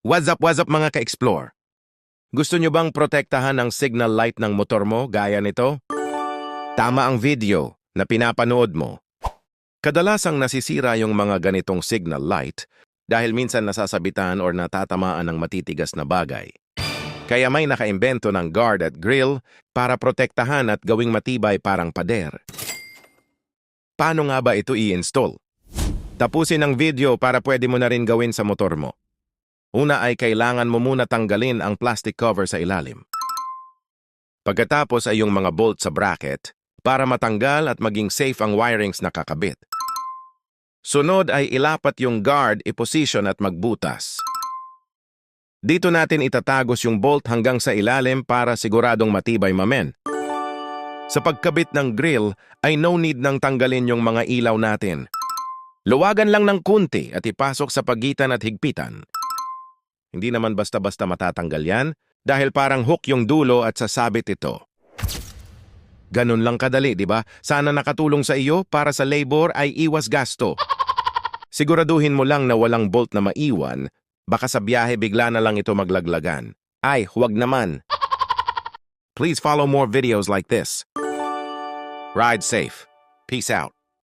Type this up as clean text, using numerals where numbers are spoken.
What's up mga ka-explore? Gusto nyo bang protektahan ang signal light ng motor mo gaya nito? Tama ang video na pinapanood mo. Kadalasang nasisira yung mga ganitong signal light dahil minsan nasasabitan or natatamaan ng matitigas na bagay. Kaya may nakaimbento ng guard at grill para protektahan at gawing matibay parang pader. Paano nga ba ito i-install? Tapusin ang video para pwede mo na rin gawin sa motor mo. Una ay kailangan mo muna tanggalin ang plastic cover sa ilalim. Pagkatapos ay yung mga bolt sa bracket para matanggal at maging safe ang wirings na kakabit. Sunod ay ilapat yung guard, i-position at magbutas. Dito natin itatagos yung bolt hanggang sa ilalim para siguradong matibay mamen. Sa pagkabit ng grill ay no need nang tanggalin yung mga ilaw natin. Luwagan lang ng kunti at ipasok sa pagitan at higpitan. Hindi naman basta-basta matatanggal yan dahil parang hook yung dulo at sasabit ito. Ganun lang kadali, di ba? Sana nakatulong sa iyo para sa labor ay iwas gasto. Siguraduhin mo lang na walang bolt na maiwan, baka sa biyahe bigla na lang ito maglaglagan. Ay, huwag naman. Please follow more videos like this. Ride safe. Peace out.